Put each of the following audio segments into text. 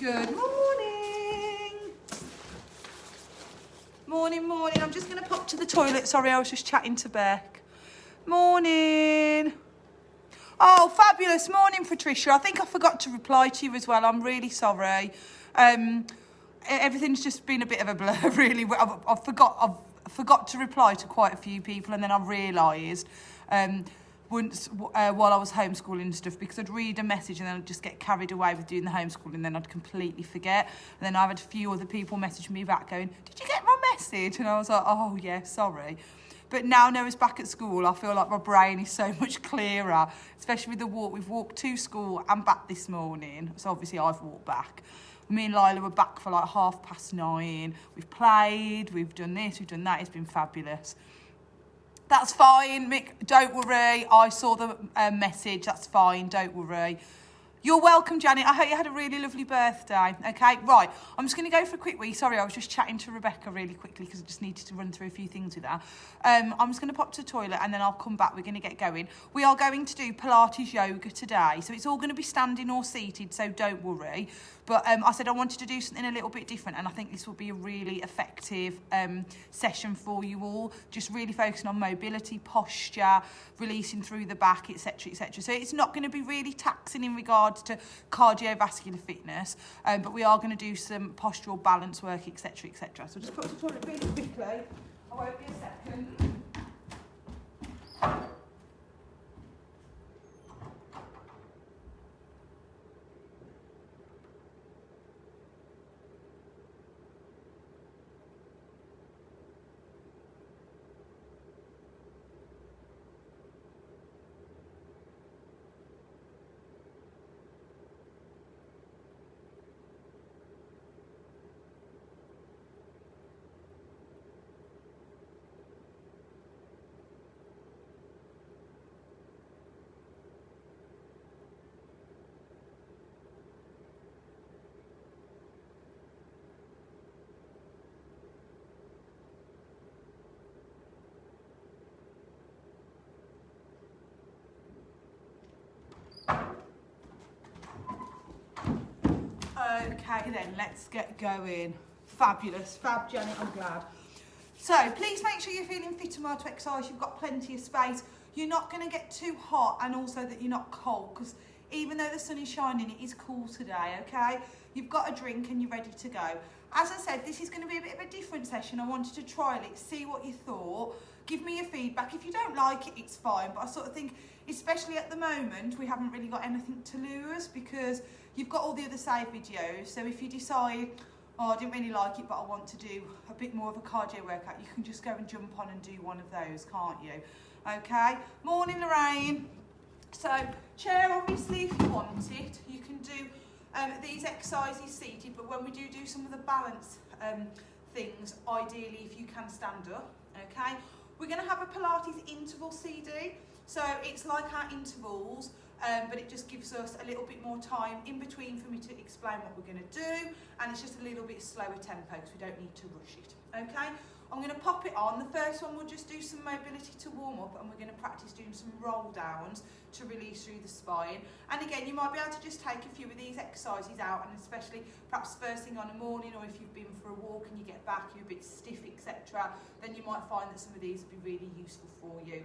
Good morning. Morning. I'm just going to pop to the toilet. Sorry, I was just chatting to Beck. Morning. Oh, fabulous. Morning, Patricia. I think I forgot to reply to you as well. I'm really sorry. Everything's just been a bit of a blur, really. I forgot to reply to quite a few people, and then I realised once while I was homeschooling and stuff, because I'd read a message and then I'd just get carried away with doing the homeschooling, and then I'd completely forget. And then I've had a few other people message me back going, "Did you get my message?" And I was like, "Oh yeah, sorry." But now Noah's back at school, I feel like my brain is so much clearer, especially with the walk. We've walked to school and back this morning, so obviously I've walked back. Me and Lila were back for like 9:30. We've played, we've done this, we've done that. It's been fabulous. That's fine, Mick, don't worry. I saw the message, that's fine, don't worry. You're welcome, Janet. I hope you had a really lovely birthday. Okay, right. I'm just going to go for a quick wee. Sorry, I was just chatting to Rebecca really quickly because I just needed to run through a few things with her. I'm just going to pop to the toilet and then I'll come back. We're going to get going. We are going to do Pilates yoga today. So it's all going to be standing or seated, so don't worry. But I said I wanted to do something a little bit different, and I think this will be a really effective session for you all. Just really focusing on mobility, posture, releasing through the back, etc., etc. So it's not going to be really taxing in regards to cardiovascular fitness, but we are going to do some postural balance work, etc., etc. So just put the toilet really quickly. I won't be a second. Okay then, let's get going. Fabulous, fab, Janet, I'm glad. So please make sure you're feeling fit and well to exercise. You've got plenty of space. You're not going to get too hot, and also that you're not cold, because even though the sun is shining, it is cool today, okay? You've got a drink and you're ready to go. As I said, this is going to be a bit of a different session. I wanted to trial it, see what you thought. Give me your feedback. If you don't like it, it's fine. But I sort of think, especially at the moment, we haven't really got anything to lose because you've got all the other saved videos. So if you decide, oh, I didn't really like it, but I want to do a bit more of a cardio workout, you can just go and jump on and do one of those, can't you? Okay. Morning, Lorraine. So chair, obviously, if you want it, you can do these exercises seated, but when we do some of the balance things, ideally if you can stand up, okay? We're going to have a Pilates interval CD, so it's like our intervals, but it just gives us a little bit more time in between for me to explain what we're going to do, and it's just a little bit slower tempo because we don't need to rush it, okay? I'm going to pop it on. The first one, we'll just do some mobility to warm up, and we're going to practice doing some roll downs to release through the spine. And again, you might be able to just take a few of these exercises out, and especially perhaps first thing on a morning, or if you've been for a walk and you get back, you're a bit stiff, etc., then you might find that some of these would be really useful for you,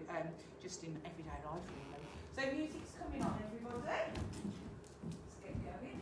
just in everyday life, really. So music's coming on, everybody. Let's get going.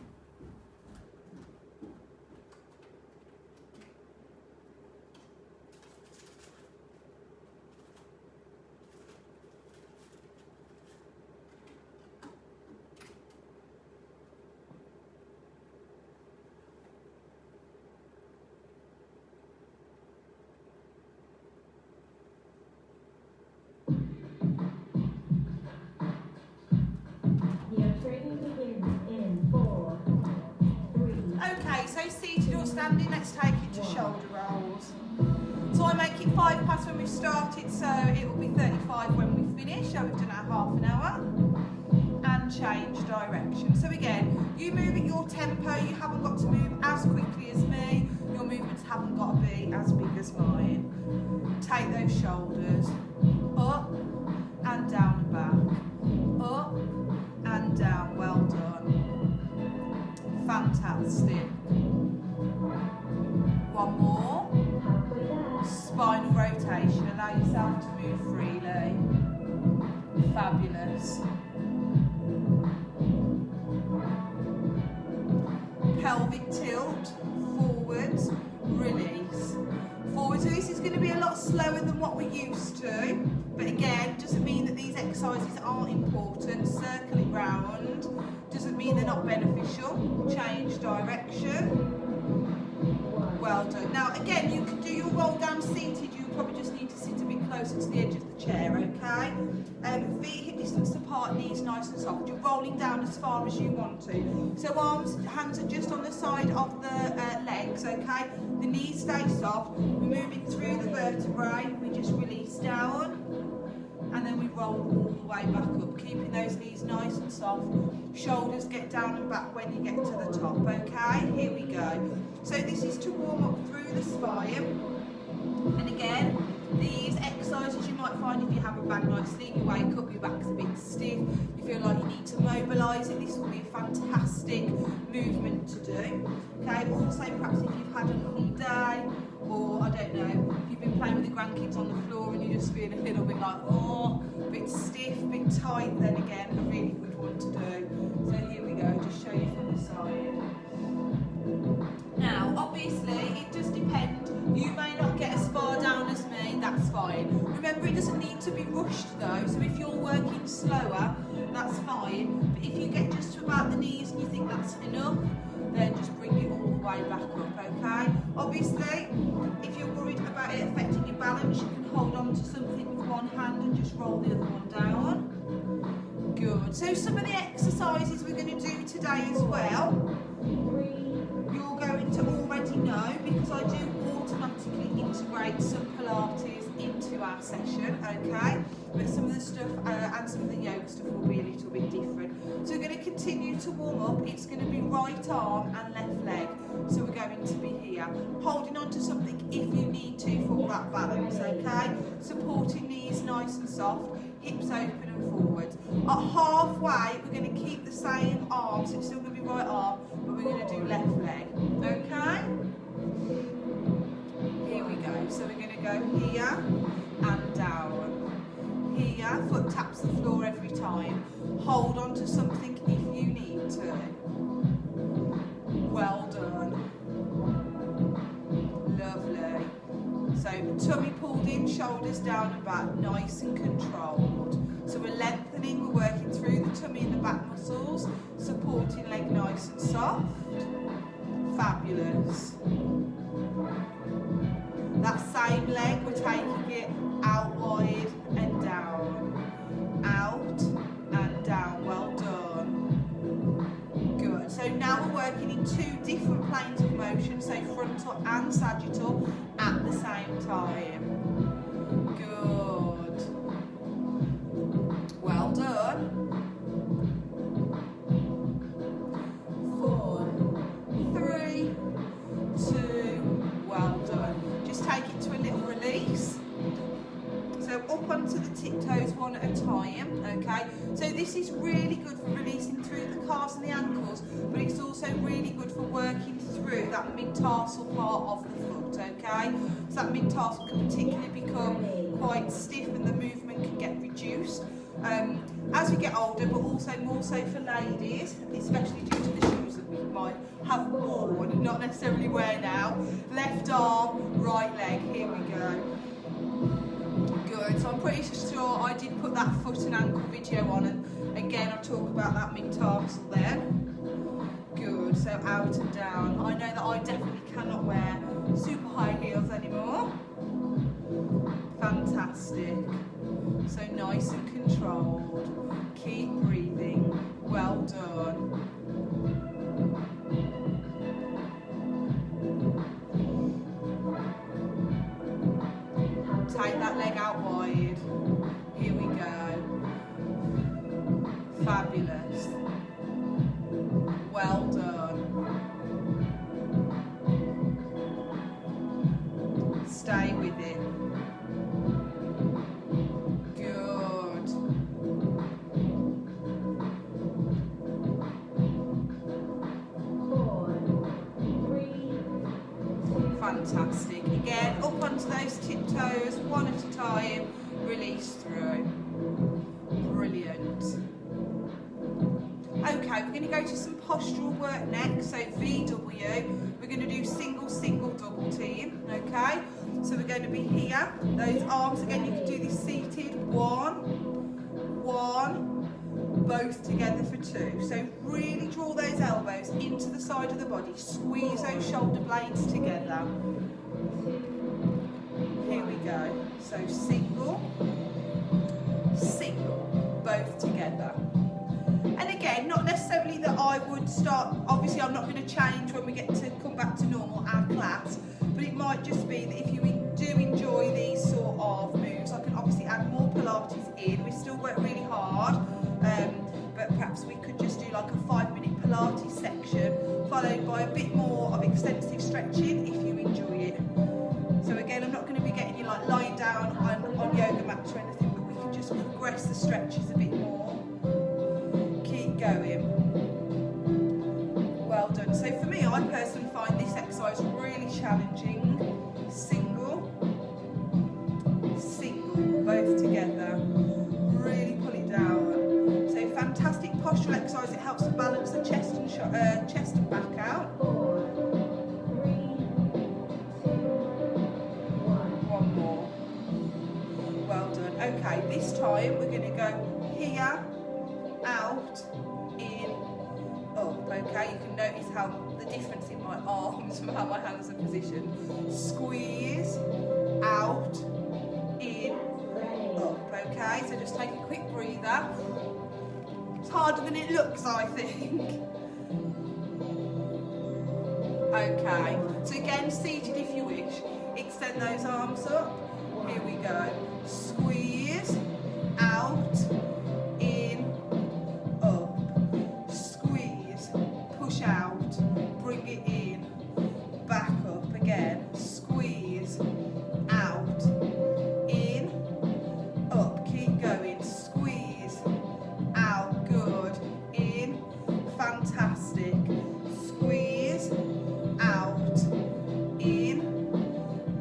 Okay, so seated or standing, let's take it to shoulder rolls. So I make it 5 past when we started, so it will be 35 when we finish. So we've done our half an hour. And change direction. So again, you move at your tempo, you haven't got to move as quickly as me. Your movements haven't got to be as big as mine. Take those shoulders up and down and back. Up and down, well done. Fantastic. Fantastic. One more. Spinal rotation. Allow yourself to move freely. Fabulous. Pelvic tilt, forwards, release. Forwards. So this is going to be a lot slower than what we're used to, but again, doesn't mean that these exercises aren't important. Circling round doesn't mean they're not beneficial. Change direction. Well done. Now again, you can do your roll down seated. You probably just need to sit a bit closer to the edge of the chair, okay? Feet hip distance apart, knees nice and soft. You're rolling down as far as you want to. So arms, hands are just on the side of the legs, okay? The knees stay soft. We're moving through the vertebrae. We just release down. And then we roll all the way back up, keeping those knees nice and soft. Shoulders get down and back when you get to the top, okay? Here we go. So this is to warm up through the spine. And again, these exercises you might find if you have a bad night's sleep, you wake up, your back's a bit stiff, you feel like you need to mobilise it, this will be a fantastic movement to do. Okay, also perhaps if you've had a long day, or I don't know, if you've been playing with the grandkids on the floor and you just feel a little bit like, oh, a bit stiff, a bit tight, then again, a really good one to do. So here we go, just show you from the side. Now, obviously, it does depend. You may not get as far down as me, that's fine. Remember, it doesn't need to be rushed though, so if you're working slower, that's fine. But if you get just to about the knees and you think that's enough, then just bring it all the way back up, okay? Obviously, if you're worried about it affecting your balance, you can hold on to something with one hand and just roll the other one down. Good. So some of the exercises we're going to do today as well, you're going to already know because I do automatically integrate some Pilates into our session, okay? But some of the stuff and some of the yoga stuff will be a little bit different. So we're going to continue to warm up. It's going to be right arm and left leg. So we're going to be here, holding on to something if you need to for that balance, okay? Supporting knees nice and soft, hips open and forwards. At halfway, we're going to keep the same arm, so it's still going to be right arm, but we're going to do left leg, okay? Here we go. So we're going to go here and down. Here, foot taps the floor every time. Hold on to something if you need to. Well done. Lovely. So tummy pulled in, shoulders down and back, nice and controlled. So we're lengthening, we're working through the tummy and the back muscles, supporting leg nice and soft. Fabulous. That same leg, we're taking it out wide and down. Out and down. Well done. Good. So now we're working in two different planes of motion, so frontal and sagittal at the same time. Good. Well done. 4, 3, 2, well done. Just take it to a little release. So up onto the tiptoes one at a time, okay? So this is really good for releasing through the calves and the ankles, but it's also really good for working through that mid-tarsal part of the foot, okay? So that mid-tarsal can particularly become quite stiff and the movement can get reduced. As we get older, but also more so for ladies, especially due to the shoes that we might have worn and not necessarily wear now. Left arm, right leg, here we go. Good, so I'm pretty sure I did put that foot and ankle video on, and again I'll talk about that mid-tarsal then. Good, so out and down. I know that I definitely cannot wear super high heels anymore. Fantastic. So nice and controlled. Keep breathing. Well done. Take that leg out wide. Here we go. Fabulous. Well done. Stay with it. Good. Fantastic. Again, up onto those tiptoes, one at a time, release through. Brilliant. Okay, we're going to go to some postural work next. So VW, we're going to do single, single, double team. Okay, so we're going to be here. Those arms, again, you can do this seated. One, both together for two. So really draw those elbows into the side of the body. Squeeze those shoulder blades together. Here we go. So single, single, both together. And again, not necessarily that I would start, obviously I'm not going to change when we get to come back to normal, our class, but it might just be that if you do enjoy these sort of moves, I can obviously add more Pilates in. We still work really hard, but perhaps we could just do like a 5-minute Pilates section, followed by a bit more of extensive stretching if you enjoy it. So again, I'm not going to be getting you like lying down on yoga mats or anything, but we can just progress the stretches a bit more. Keep going. Well done. So for me, I personally find this exercise really challenging. Single, single, both together. Really pull it down. So fantastic postural exercise. It helps to balance the chest and back out. One more. Well done. Okay, this time we're going to go here, out, in, up. Okay, you can notice how the difference in my arms from how my hands are positioned. Squeeze, out, in, up. Okay, so just take a quick breather. It's harder than it looks, I think. Okay, so again, seated if you wish. Extend those arms up. Here we go. Squeeze, out, in, up. Squeeze, push out, bring it in, back up again. Squeeze, out, in, up. Keep going. Squeeze, out. Good. In. Fantastic. Squeeze, out, in,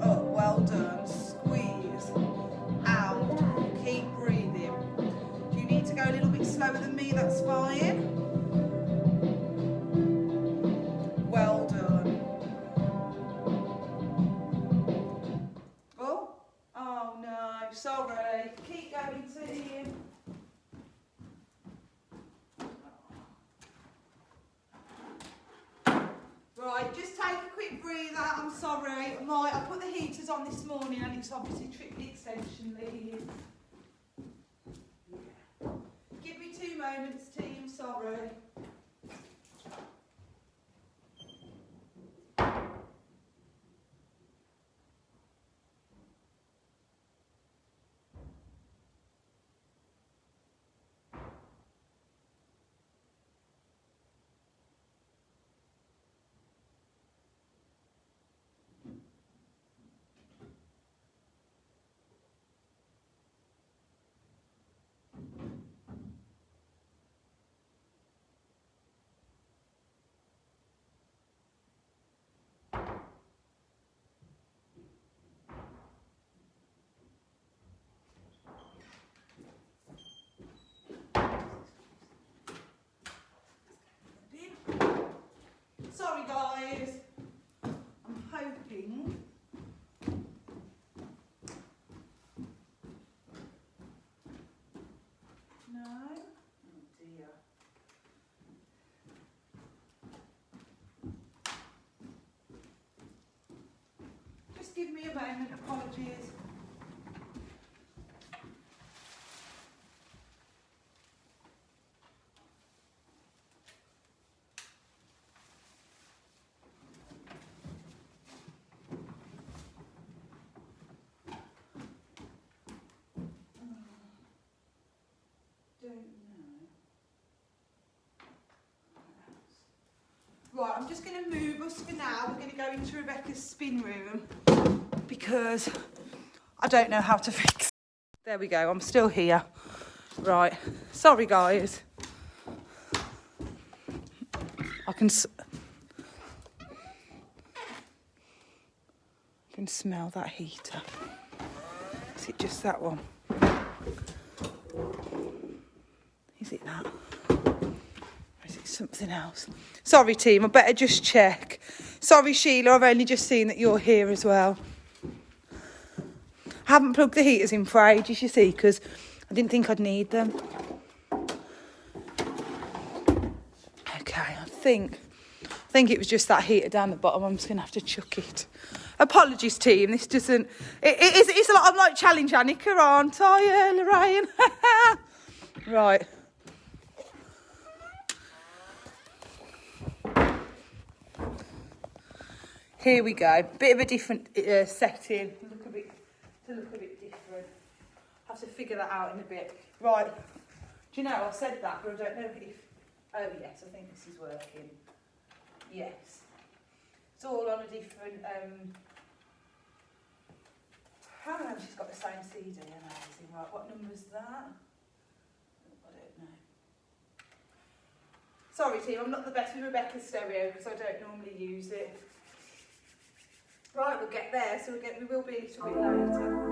up. Well done. Squeeze, out. Keep breathing. Do you need to go a little bit slower than me? That's fine. Well done. Oh no, sorry. Keep going, team. Right, just take a quick breather. I'm sorry. I put the heaters on this morning and it's obviously tripped the extension lead. Give me 2 moments, team. Sorry. Sorry guys, I'm hoping no, oh dear. Just give me a moment, apologies. Right, I'm just going to move us for now. We're going to go into Rebecca's spin room because I don't know how to fix. There we go, I'm still here. Right, sorry guys. I can... can smell that heater. Is it just that one? Is it that? Or is it something else? Sorry, team, I better just check. Sorry, Sheila, I've only just seen that you're here as well. I haven't plugged the heaters in for ages, you see, because I didn't think I'd need them. Okay, I think it was just that heater down the bottom. I'm just going to have to chuck it. Apologies, team. This doesn't... It's a lot... I'm like Challenge Annika, aren't I, Lorraine? Right. Here we go. Bit of a different setting. Look a bit different. Have to figure that out in a bit. Right. Do you know, I said that, but I don't know if... Oh, yes, I think this is working. Yes. It's all on a different... How long she's got the same CD? Amazing. Right, what number's that? I don't know. Sorry, team, I'm not the best with Rebecca's stereo because I don't normally use it. Right, we'll get there, so we will be a little bit later.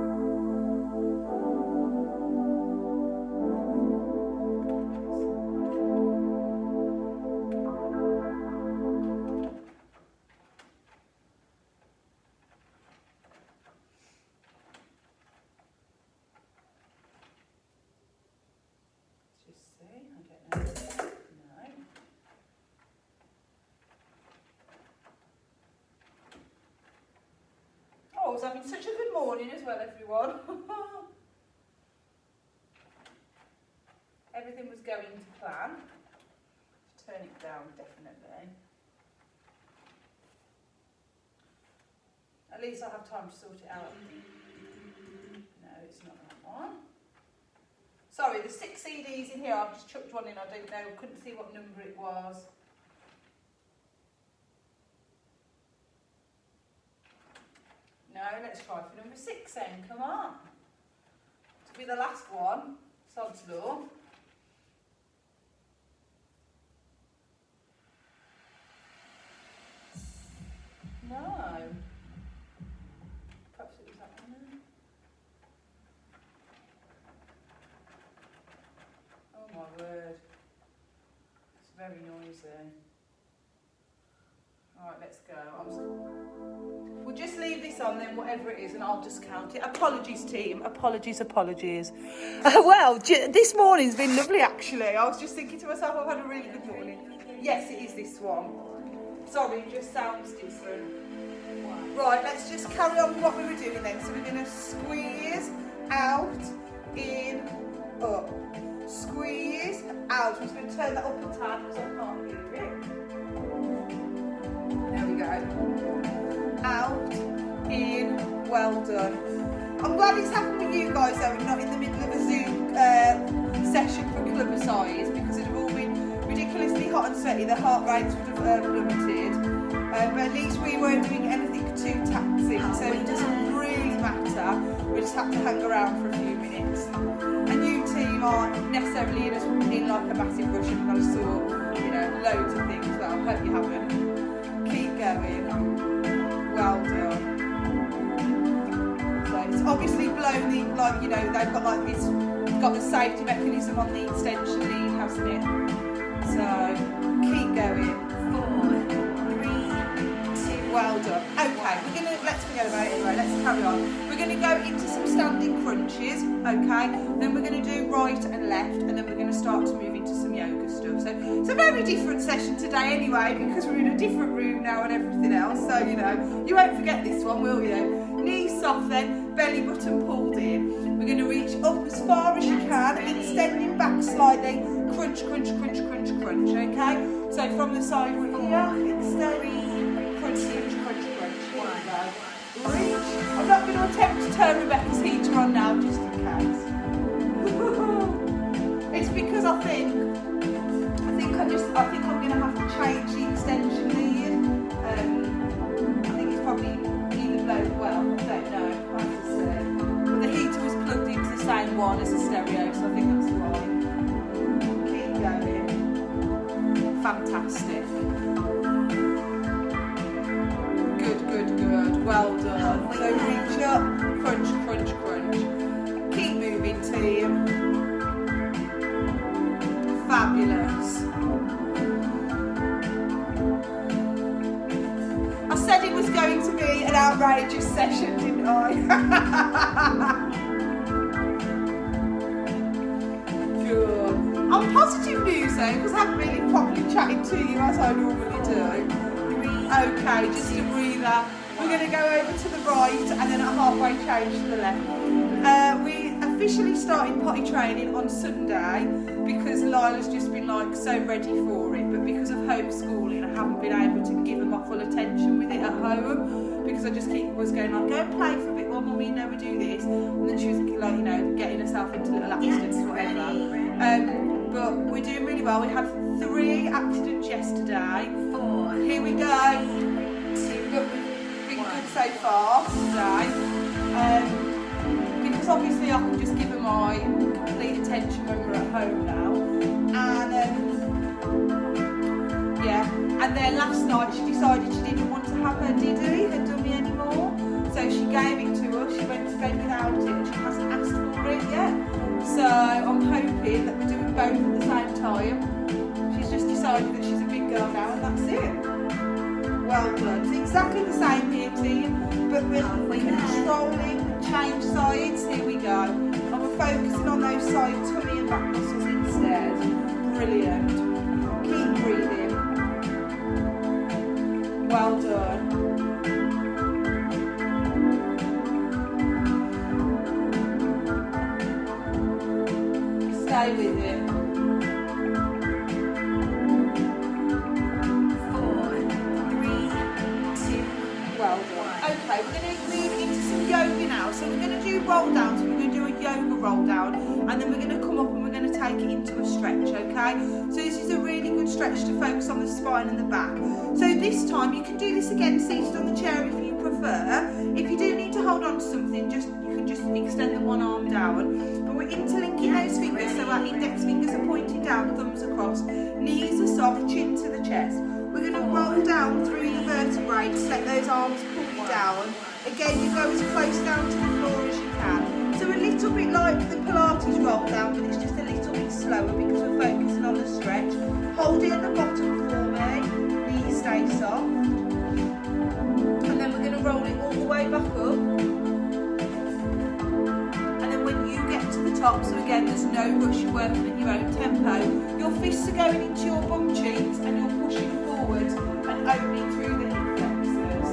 I was having such a good morning as well, everyone. Everything was going to plan. Turn it down, definitely. At least I'll have time to sort it out. No, it's not that one. Sorry, there's 6 CDs in here. I've just chucked one in. I don't know. Couldn't see what number it was. No, let's try for number 6 then, come on. To be the last one, sod's law. No. Perhaps it was that one then. Oh my word. It's very noisy. Alright, let's go. We'll just leave this on then, whatever it is, and I'll just count it. Apologies, team. Apologies. Well, this morning's been lovely, actually. I was just thinking to myself, I've had a really good morning. Yes, it is this one. Sorry, it just sounds different. Right, let's just carry on with what we were doing then. So we're going to squeeze, out, in, up. Squeeze, out. I'm just going to turn that up a tad because I can't hear it. There we go. Out, in, well done. I'm glad it's happened with you guys though, and not in the middle of a Zoom session for club size, because it would have all been ridiculously hot and sweaty. The heart rates would have plummeted. But at least we weren't doing anything too taxing, so it doesn't really matter. We just have to hang around for a few minutes. And you team aren't necessarily in like a massive rush and kind of saw, you know, loads of things. Well, I hope you haven't. Keep going. Well done. So it's obviously blown the, like, you know, they've got like this, got the safety mechanism on the extension lead, hasn't it? So keep going. 4, 3, 2. Well done. Okay, let's forget about it anyway, let's carry on. We're gonna go into some standing crunches, okay? Then we're gonna do right and left, and then we're gonna start to move into some yoga stuff. So it's a very different session today anyway, because we're in a different room now and everything else. So, you know, you won't forget this one, will you? Knees soft then, belly button pulled in. We're gonna reach up as far as you can, extending back slightly. Crunch, crunch, crunch, crunch, crunch, okay? So from the side we're here, extend, crunch, crunch, crunch, crunch. Reach. I'm not going to attempt to turn Rebecca's heater on now, just in case. It's because I think I'm going to have to change the extension lead. I think it's probably either blown well. I don't know. I have to see. But the heater was plugged into the same one as the stereo, so I think that's why. Keep going. Fantastic. Good. Well done. So Fabulous. I said it was going to be an outrageous session, didn't I? Good. On positive news though, because I haven't really properly chatted to you as I normally do. Okay, just a breather. We're going to go over to the right and then at halfway change to the left. We officially started potty training on Sunday because Lila's just been like so ready for it, but because of homeschooling I haven't been able to give her my full attention with it at home because I just was going like, go and play for a bit while mummy, no, we do this, and then she was like, you know, getting herself into little accidents or whatever. But we're doing really well. We had 3 accidents yesterday. 4. Here we go. But we've been good so far today. Because obviously I can just give her my complete attention when we're at home now. And yeah, and then last night she decided she didn't want to have her diddy, her dummy anymore. So she gave it to us, she went to bed without it and she hasn't asked for it yet. So I'm hoping that we're doing both at the same time. She's just decided that she's a big girl now and that's it. Well done. It's exactly the same here, team, but we're controlling, change sides. Here we go. And we're focusing on those side tummy and back muscles instead. Brilliant. Keep breathing. Well done. Stay with it. 4, 3, 2. Well done. Okay, we're going to move into some yoga now. So we're going to do roll downs. We're going to do a yoga roll down, and then we're going to come up and we're going to take it into a stretch. Okay. So this is a really good stretch to focus on the spine and the back. So this time you can do this again seated on the chair if you prefer. If you do need to hold on to something, you can just extend the one arm down. But we're interlinking those fingers, so our index fingers are pointing down, thumbs across, knees are soft, chin to the chest. We're going to roll down through the vertebrae to let those arms pull down. Again, you go as close down to the floor as you can. So a little bit like the Pilates roll down, but it's just a little bit slower because we're focusing on the stretch. Hold it at the bottom for me. Knees stay soft. And then we're going to roll it all the way back up. And then when you get to the top, so again, there's no rush, you're working at your own tempo. Your fists are going into your bum cheeks and you're pushing forwards and opening through the hip flexors.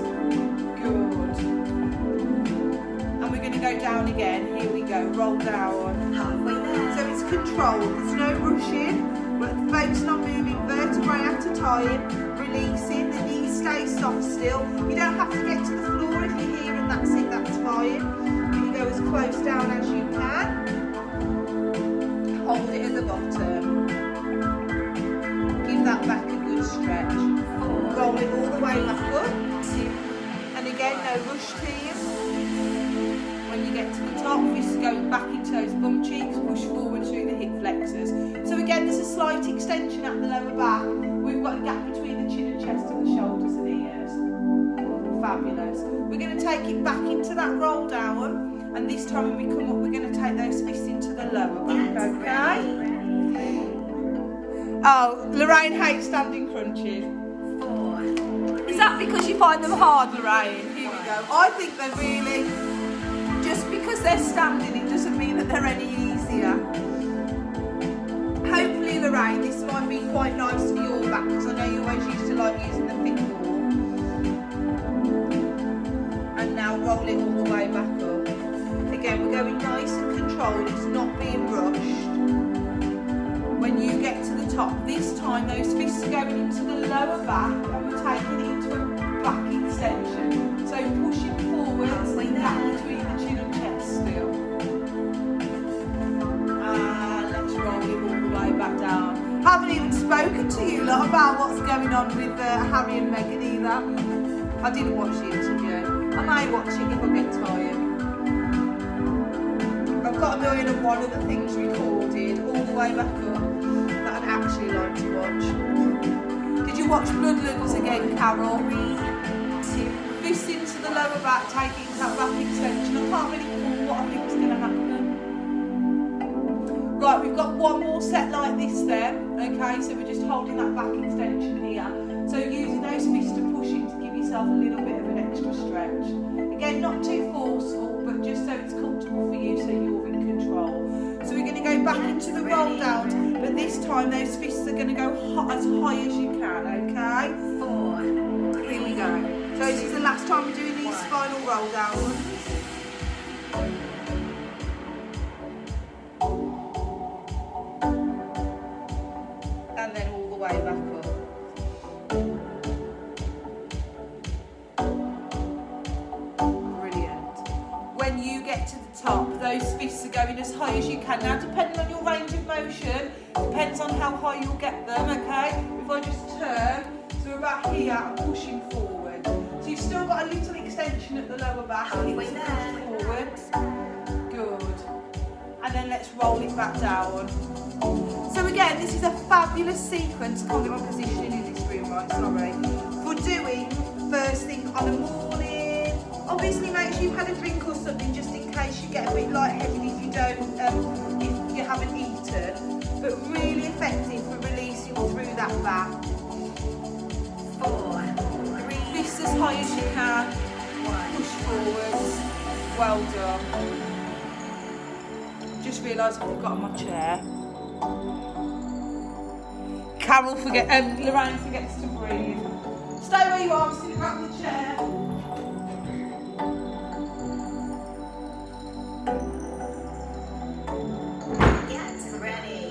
Good. And we're going to go down again. Here we go. Roll down. Halfway there. So it's controlled. There's no rushing. We're focusing on moving vertebrae at a time. Releasing. The knees stay soft still. You don't have to get to the floor if you're here and that's it. That's fine. You go as close down as you can. Hold it at the bottom. Give that back a good stretch. 4, Roll it all the way back up. 2. And again, no rush, team. When you get to the top, fists going back into those bum cheeks, push forward through the hip flexors. So again, there's a slight extension at the lower back. We've got a gap between the chin and chest and the shoulders and ears. Fabulous. We're going to take it back into that roll down, and this time when we come up, we're going to take those fists into the lower back, okay? Oh, Lorraine hates standing crunches. 4. Is that because you find them hard, Lorraine? Here we go. I think they're really, just because they're standing, it doesn't mean that they're any easier. Hopefully, Lorraine, this might be quite nice for your back, because I know you always used to like using the thick wall. And now roll it all the way back up. Again, we're going nice and controlled, it's not being rushed. When you get to the top, this time those fists are going into the lower back and we're taking it into a back extension. So pushing forward, back between the chin and chest still. And let's roll it all the way back down. Haven't even spoken to you lot about what's going on with Harry and Meghan either. I didn't watch the interview. I may watch it if I get tired. I've got 1,000,001 other things recorded all the way back up that I'd actually like to watch. Did you watch Bloodlands again, Carol? 3, 2. Fists into the lower back, taking that back extension. I can't really call what I think is going to happen. Right, we've got one more set like this then. Okay, so we're just holding that back extension here. So using those fists to push in to give yourself a little bit of an extra stretch. Again, not too forceful, but just so it's comfortable for you, so you're in control. So we're going to go back into the roll down, but this time those fists are going to go as high as you can, okay? 4, Here we go. So this is the last time we're doing these spinal roll downs. And then all the way back up. When you get to the top, those fists are going as high as you can. Now, depending on your range of motion, depends on how high you'll get them, okay? If I just turn, so we're about here and pushing forward. So you've still got a little extension at the lower back. Halfway there. Forwards. Good. And then let's roll it back down. So again, this is a fabulous sequence. I can't get my positioning in this room right, sorry. For doing first thing on a morning. Obviously make sure you've had a drink or something just in case you get a bit lightheaded if you don't, if you haven't eaten. But really effective for releasing through that back. 4, 3, Fists as high as you can. 1. Push forwards. Well done. Just realised I forgot my chair. Lorraine forgets to breathe. Stay where you are, I'm sitting back in the chair. Get ready.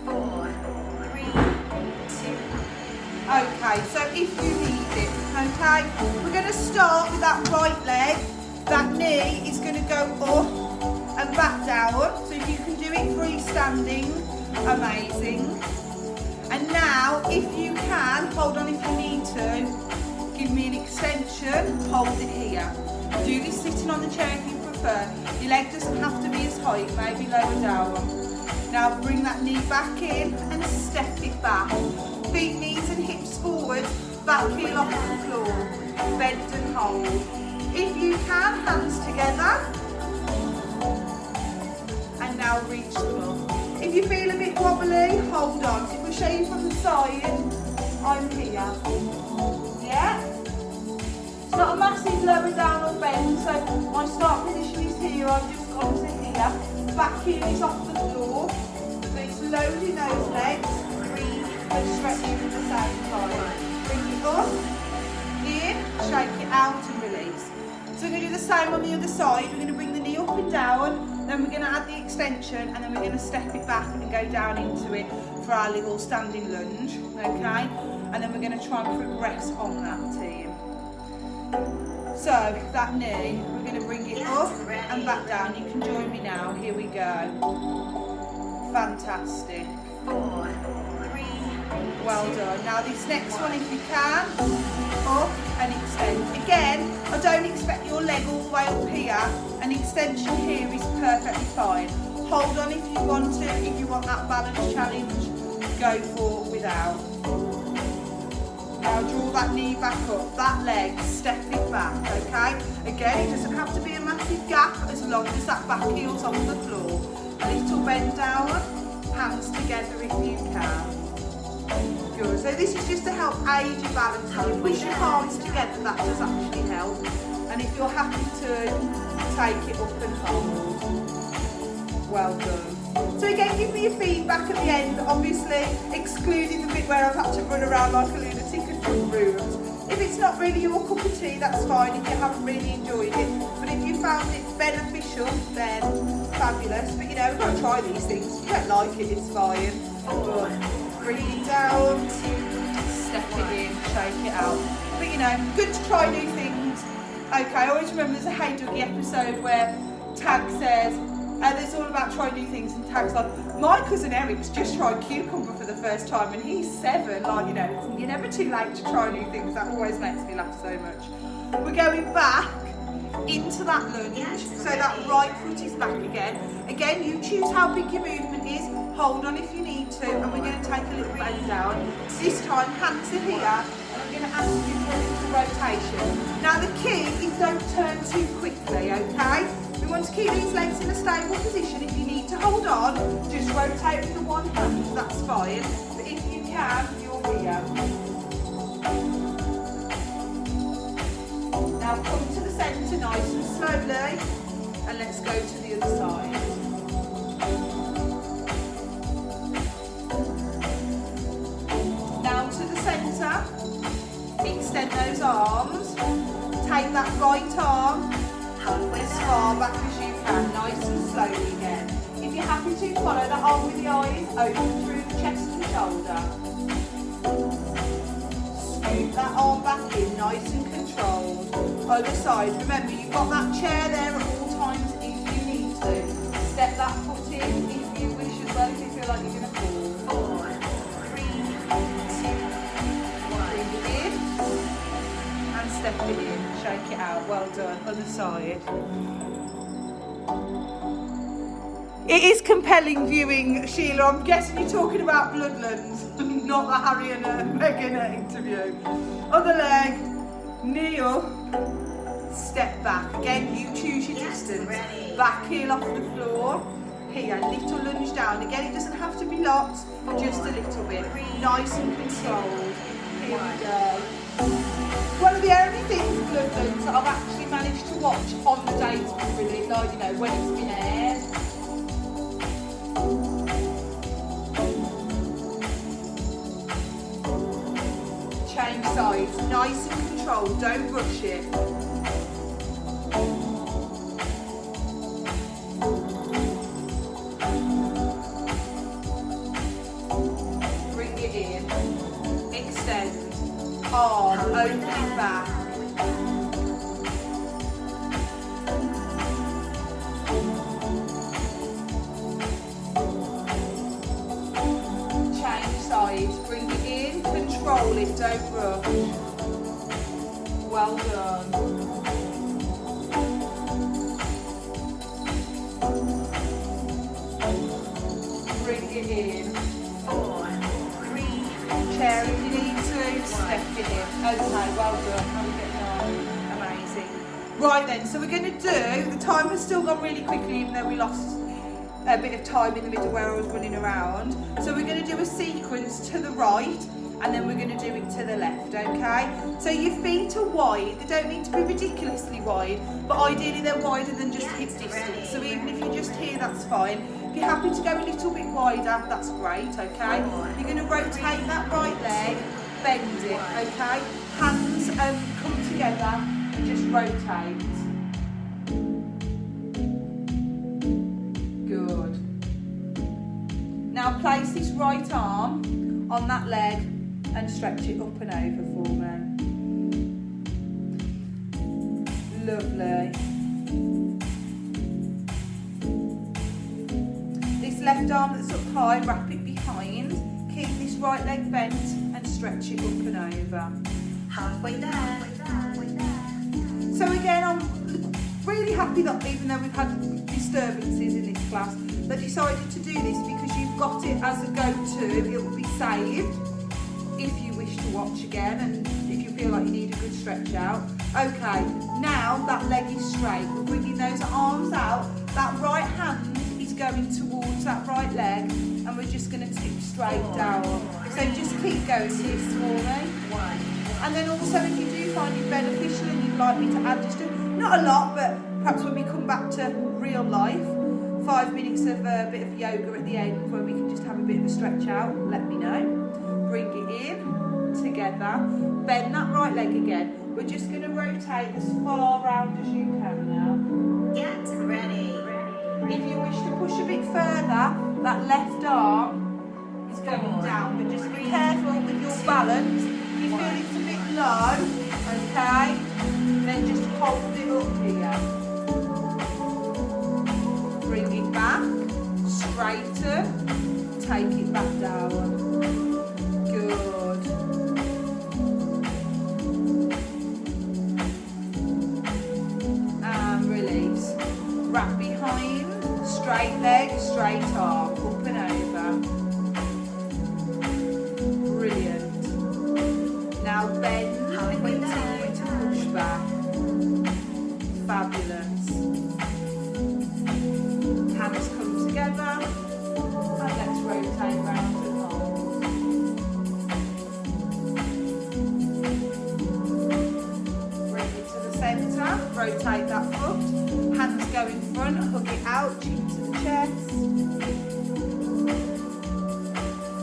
4, 3, 2. Okay, so if you need it, okay, we're going to start with that right leg. That knee is going to go up and back down. So if you can do it freestanding, amazing. And now, if you can, hold on if you need to, give me an extension, hold it here. Do this sitting on the chair if you prefer. Your leg doesn't have to be as high, it may be lower down. Now bring that knee back in and step it back. Feet, knees and hips forward, back heel off the floor. Bend and hold. If you can, hands together. And now reach them up. If you feel a bit wobbly, hold on. So if we show you from the side, I'm here. Yeah? It's not a massive lower down or bend, so my start position is here, I've just gone to here. Back heel is off the floor. So it's loading those legs, breathe, but stretching at the same time. Bring it up, in, shake it out and release. So we're going to do the same on the other side. We're going to bring the knee up and down, then we're going to add the extension, and then we're going to step it back and go down into it for our little standing lunge, okay? And then we're going to try and progress on that, team. So that knee, we're going to bring it up and back down. You can join me now. Here we go. Fantastic. 4, 3, Well done. Now this next one, if you can, up and extend. Again, I don't expect your leg all the way up here. An extension here is perfectly fine. Hold on if you want to. If you want that balance challenge, go for without. Now draw that knee back up, that leg, step it back, okay? Again, it doesn't have to be a massive gap as long as that back heel's on the floor. Little bend down, hands together if you can. Good. So this is just to help aid your balance. If you push your palms together, that does actually help. And if you're happy to take it up and hold. Well done. So again, give me your feedback at the end, obviously excluding the bit where I've had to run around like a lunatic and jump rooms. If it's not really your cup of tea, that's fine if you haven't really enjoyed it. But if you found it beneficial, then fabulous. But you know, we've got to try these things. If you don't like it, it's fine. But bring it down, step it in, shake it out. But you know, good to try new things. Okay, I always remember there's a Hey Dougie episode where Tag says, it's all about trying new things, and Tag's like, my cousin Eric's just tried cucumber for the first time and he's 7. Like, you know, you're never too late to try new things. That always makes me laugh so much. We're going back into that lunge, so that right foot is back again. Again, you choose how big your movement is. Hold on if you need to, and we're going to take a little bend down. This time, hands are here, And I'm going to ask you for a little rotation. Now the key is don't turn too quickly, okay? We want to keep these legs in a stable position. If you need to hold on, just rotate with the one hand, that's fine. But if you can, you're here. Now come to the centre nice and slowly, and let's go to the other side. Now to the centre, extend those arms, take that right arm as far back as you can, nice and slowly again. If you're happy to, follow that arm with the eyes, open through the chest and shoulder. Scoop that arm back in, nice and controlled. Other side, remember you've got that chair there at all times if you need to. Step that foot in if you wish as well, if you feel like you're going to fall. 4, 3, 2, 1. Bring it in and step it in, shake it out, well done. Other side. It is compelling viewing, Sheila. I'm guessing you're talking about Bloodlands, not the Harry and Meghan interview. Other leg, kneel, step back. Again, you choose your distance. Ready. Back heel off the floor. Here, little lunge down. Again, it doesn't have to be lots, just a little bit. Nice and controlled. Here we go. One of the only things, Bloodlands, that I've actually managed to watch on the days really, like, you know, when it's been aired. Change sides, nice and controlled, don't rush it. Bring it in, extend, arm, open it back. Change sides, bring it in, control it, don't rush. Well done. Bring it in. 4, 3, Chair if you need to, step it in. Okay, well done. How are we getting on? Amazing. Right then, so we're going to do, the time has still gone really quickly even though we lost a bit of time in the middle where I was running around. So we're going to do a sequence to the right and then we're going to do it to the left, okay? So your feet are wide, they don't need to be ridiculously wide, but ideally they're wider than just hip distance. So even if you're just here, that's fine. If you're happy to go a little bit wider, that's great, okay? You're going to rotate that right leg, bend it, okay? Hands come together, just rotate. Good. Now place this right arm on that leg and stretch it up and over for me. Lovely. This left arm that's up high, wrap it behind. Keep this right leg bent and stretch it up and over. halfway there. So again, I'm really happy that even though we've had disturbances in this class, they decided to do this because you've got it as a go-to. It will be saved if you wish to watch again and if you feel like you need a good stretch out. Okay, now that leg is straight. We're bringing those arms out. That right hand is going towards that right leg and we're just going to tip straight down. So just keep going with this for me. 1, And then also if you do find it beneficial and you'd like me to add just not a lot, but perhaps when we come back to real life, 5 minutes of a bit of yoga at the end where we can just have a bit of a stretch out, let me know. Bring it in, together, bend that right leg again. We're just going to rotate as far round as you can now. get ready. If you wish to push a bit further, that left arm is going down, but just be careful with your balance. If you feel it's a bit low, okay, then just hold it up here. Bring it back, straighten, take it back down. Good. And release. Wrap behind, straight leg, straight arm, up and over. Brilliant. Now bend and Halfway continue there. to push back. Fabulous. Hands come together and let's rotate round and hold. Bring it to the centre, rotate that foot, hands go in front, hug it out, chin to the chest.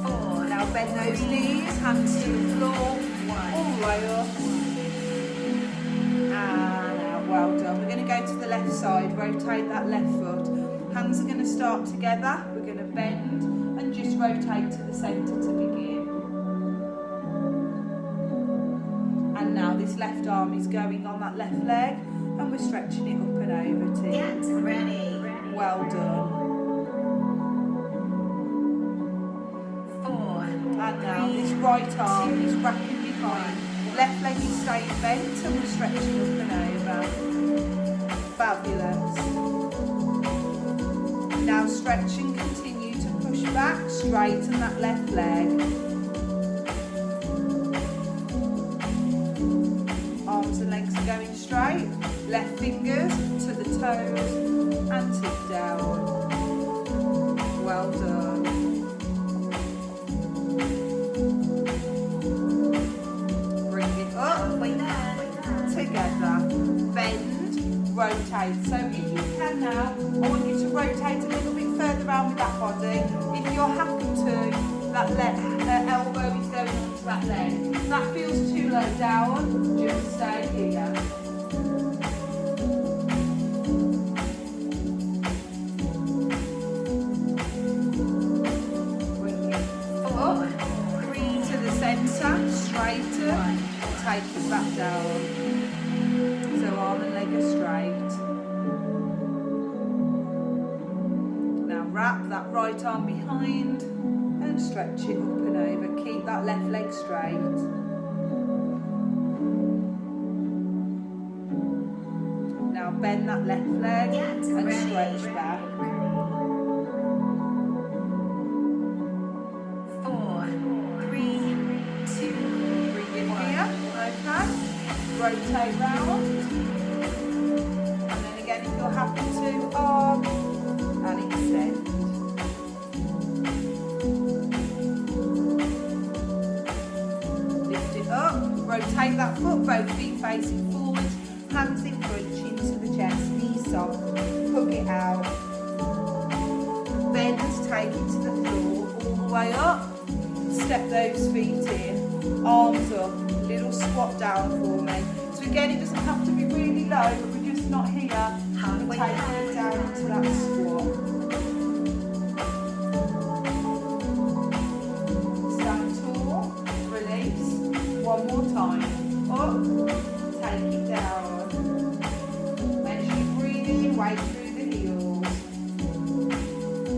4, Now bend those knees, hands to the floor, all the way up. And out, well done. We're going to go to the left side, rotate that left foot. Hands are going to start together, we're going to bend and just rotate to the centre to begin. And now this left arm is going on that left leg and we're stretching it up and over to get ready. well done. 4, And now this right arm is wrapping behind. Left leg is staying bent and we're stretching up and over. Fabulous. Now stretch and continue to push back, straighten that left leg. Arms and legs are going straight. Left fingers to the toes and tip down. Well done. Bring it up. halfway there. Together, bend, rotate. So if you can now, I want you to rotate a little bit further around with that body. If you're happy to, that elbow is going onto that leg. If that feels too low down, just stay here. Bring it up 3, to the centre, straighten, take it back down. So arm and leg are straight. Now wrap that right arm behind and stretch it up and over. Keep that left leg straight. Now bend that left leg get and ready. stretch back. 4, 3, 2, Bring it here, okay? Rotate round. And then again, if you're happy to, arm and extend. Lift it up, rotate that foot, both feet facing forwards, hands in front, chin to the chest, knees soft, hug it out. Bend, take it to the floor, all the way up. Step those feet in, arms up, little squat down for me. So again, it doesn't have to be really low, but we're just not here. We're halfway taking it there. down into that squat. Stand tall, release. One more time. Up, take it down. Make sure you breathe in, weight through the heels.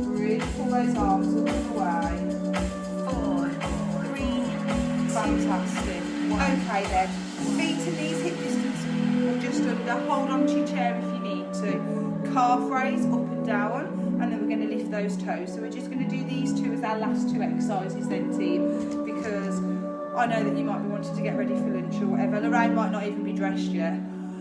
Really pull those arms up and away. 4, 3, Fantastic. Okay then, feet and knees hip distance or just under. Hold on to your chair if you need to. Calf raise up and down, and then we're going to lift those toes. So we're just going to do these two as our last two exercises then, team, because I know that you might be wanting to get ready for lunch or whatever. Lorraine might not even be dressed yet.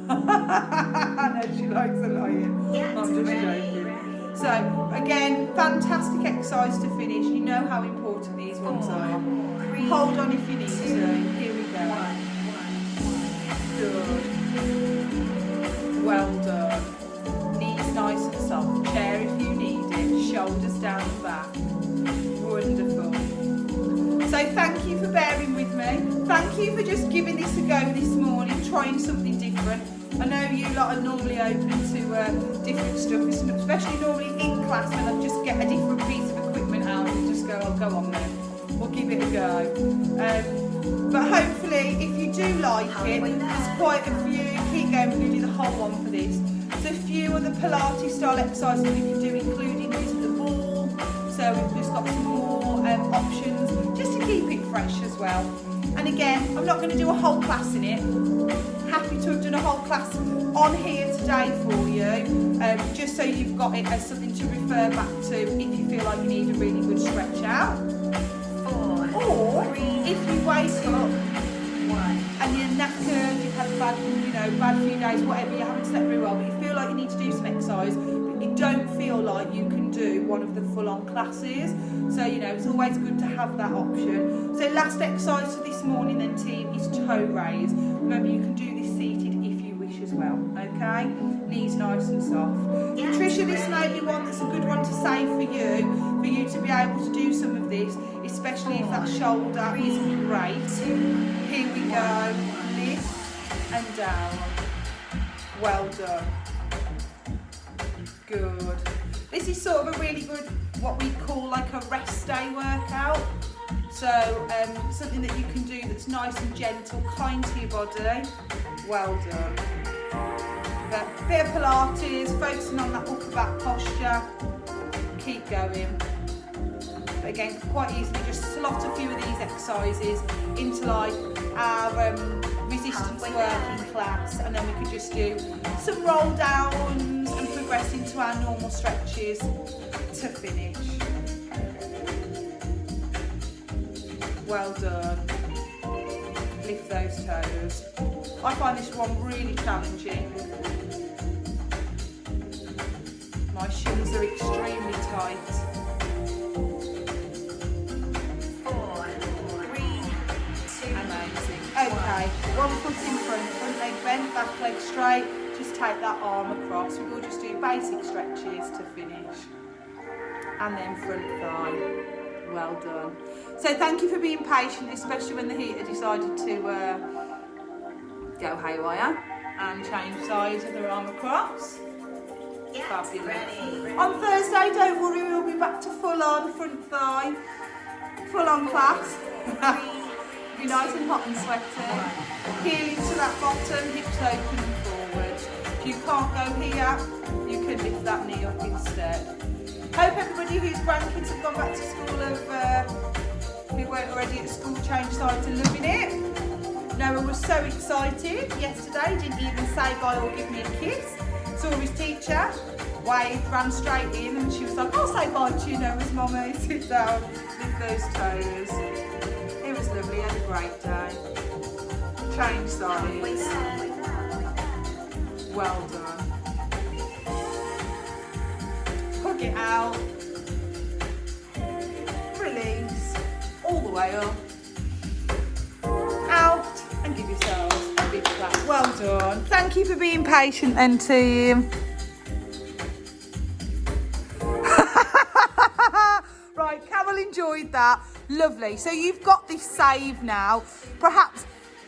I know she likes a lion. get I'm just ready. joking. So again, fantastic exercise to finish. You know how important these ones are. 3, Hold on if you need to. Here we go. 1. Good. Well done. Knees nice and soft. Chair if you need it. Shoulders down the back. Wonderful. So thank you for bearing with me. Thank you for just giving this a go this morning, trying something different. I know you lot are normally open to different stuff, especially normally in class when I just get a different piece of equipment out and just go, oh, go on then. We'll give it a go. But hopefully, if you do like it, there's quite a few. Keep going, we're going to do the whole one for this. There's a few other Pilates style exercises we can do, including using the ball. So we've just got some more options just to keep it fresh as well. And again, I'm not going to do a whole class in it. Happy to have done a whole class on here today for you, just so you've got it as something to refer back to if you feel like you need a really good stretch out. 4, Or if you wake up and you're knackered, you've had a bad, bad few days, whatever, you haven't slept very well, but you feel like you need to do some exercise, but you don't feel like you can do one of the full-on classes. So, it's always good to have that option. So last exercise for this morning then, team, is toe raise. Remember, you can do this seated if you wish as well, okay? Knees nice and soft. Yes, Patricia, this may ready. be one that's a good one to say for you to be able to do some of this, especially if that shoulder isn't great. Here we go, lift and down. Well done. Good. This is sort of a really good, what we call like a rest day workout. So something that you can do that's nice and gentle, kind to your body. Well done. But a bit of Pilates, focusing on that upper back posture. Keep going. But again, quite easily just slot a few of these exercises into like our resistance working class, and then we could just do some roll downs and progress into our normal stretches to finish. Well done. Lift those toes. I find this one really challenging. My shins are extremely tight. 4, 3, 2, Amazing. Okay, one foot in front leg bent, back leg straight. Just take that arm across. We will just do basic stretches to finish. And then front thigh. Well done. So thank you for being patient, especially when the heater decided to go haywire and change size of the arm across. yes, Fabulous. ready. On Thursday, don't worry, we'll be back to full on front thigh, full on class. Be nice and hot and sweaty. Heel into that bottom, hips open and forward. If you can't go here, you can lift that knee up instead. Hope everybody whose grandkids have gone back to school who weren't already at school changed sides and loving it. Noah was so excited yesterday, didn't even say bye or give me a kiss. Saw his teacher, waved, ran straight in, and she was like, I'll say bye to you, Noah's mummy. Sit down, lift those toes. It was lovely, had a great day. Change Halfway sides. there. Well done. Hug it out. Release. All the way up. Out. And give yourselves a big clap. Well done. Thank you for being patient then, team. Right, Carol enjoyed that. Lovely. So you've got this saved now. Perhaps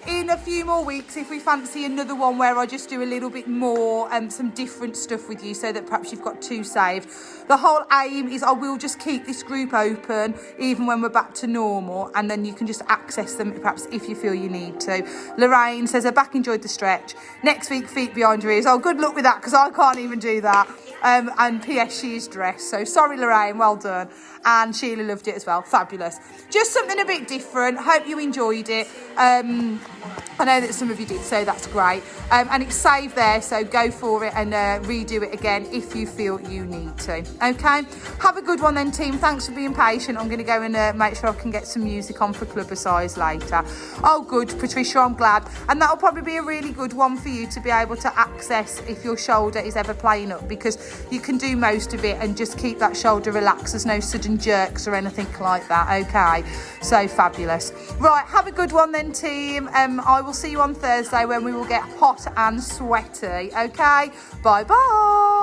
in a few more weeks, if we fancy another one where I just do a little bit more some different stuff with you, so that perhaps you've got two saved. The whole aim is I will just keep this group open even when we're back to normal, and then you can just access them perhaps if you feel you need to. Lorraine says her back enjoyed the stretch. Next week, feet behind her ears. Oh, good luck with that, because I can't even do that. And P.S. she is dressed. So sorry, Lorraine, well done. And Sheila loved it as well. Fabulous. Just something a bit different. Hope you enjoyed it. I know that some of you did, so that's great. And it's saved there, so go for it and redo it again if you feel you need to. Okay? Have a good one then, team. Thanks for being patient. I'm going to go and make sure I can get some music on for Clubber Size later. Oh, good, Patricia, I'm glad. And that'll probably be a really good one for you to be able to access if your shoulder is ever playing up, because you can do most of it and just keep that shoulder relaxed. There's no sudden jerks or anything like that. Okay? So fabulous. Right, have a good one then, team. I will see you on Thursday when we will get hot and sweaty. Okay? Bye-bye.